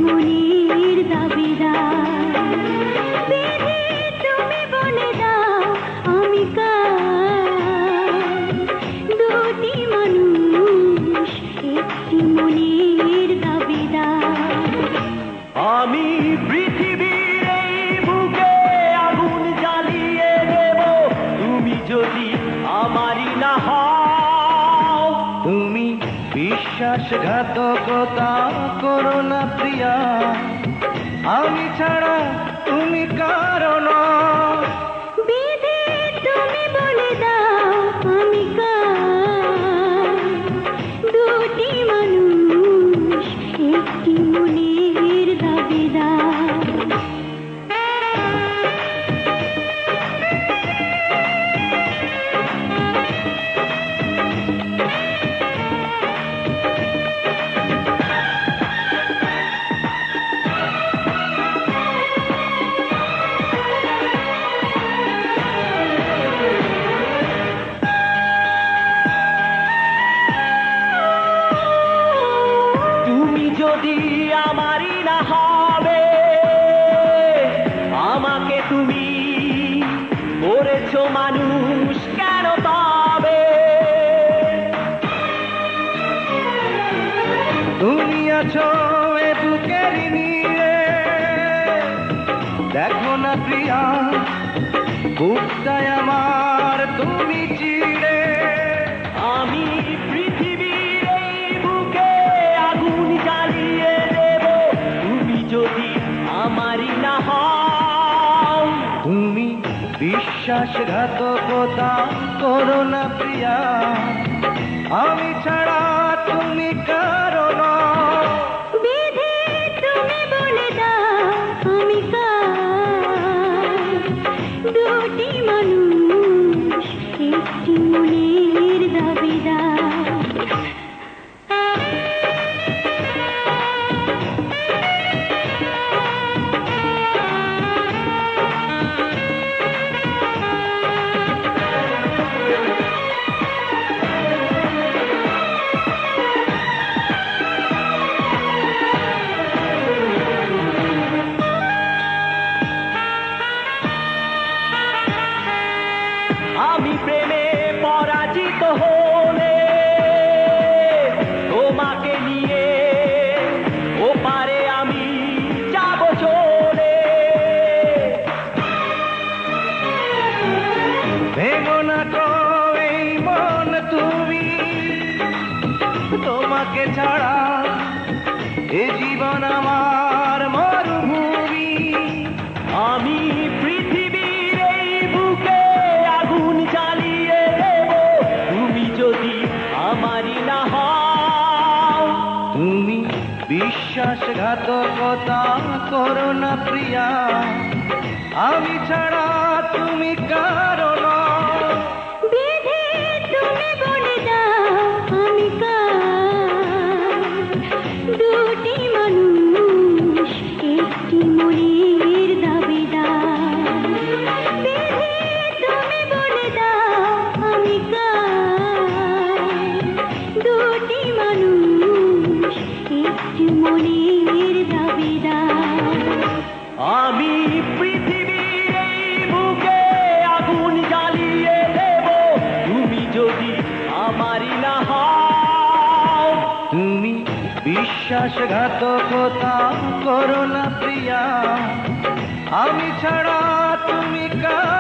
মনের দাবিদার। বিধি তুমি বলে দাও আমি কার, দুটি মানুষ একটি মনের দাবিদার। আমি পৃথিবীর এই বুকে আগুন জ্বালিয়ে দেব, তুমি যদি আমারই না হও। তুমি বিশ্বাসঘাতকতা করো না প্রিয়া, আমি ছাড়া তুমি কারো নও। বিধি তুমি বলে দাও আমি কার, দুটি মানুষ একটি মনের দাবিদার। তুমি যদি আমারই না হবে, আমাকে তুমি করেছো মানুষ কেন তবে? তুমি আছো এ বুকের নিয়ে, দেখো না প্রিয়া বুকটায় আমার তুমি চিড়ে। আমি পৃথিবীর এই বুকে আগুন জ্বালিয়ে দেব, তুমি যদি আমারই না হও। তুমি বিশ্বাসঘাতকতা করো না প্রিয়া, আমি ছাড়া তুমি কারো নও। বিধি তুমি বলে দাও আমি কার, দুটি মানুষ একটি মনের দাবিদার। আমি প্রেমে পরাজিত হলে তোমাকে নিয়ে ওপারে আমি যাব চলে। ভেঙো না তো এই মন তুমি, তোমাকে ছাড়া এ জীবন আমার মরুভূমি। আমি পৃথিবীর এই বুকে আগুন জ্বালিয়ে দেব, তুমি যদি আমারই না হও। তুমি বিশ্বাসঘাতকতা করো না প্রিয়া, আমি ছাড়া তুমি কারো নও। বিধি তুমি বলে দাও আমি কার, দুটি মানুষ একটি মনের দাবিদার। বিধি তুমি বলে দাও আমি কার, দুটি মানুষ একটি মনের দাবিদার। আমি পৃথিবীর এই বুকে আগুন জ্বালিয়ে দেব, তুমি যদি আমারই না হও। তুমি বিশ্বাসঘাতকতা করো না প্রিয়া, আমি ছাড়া তুমি কারো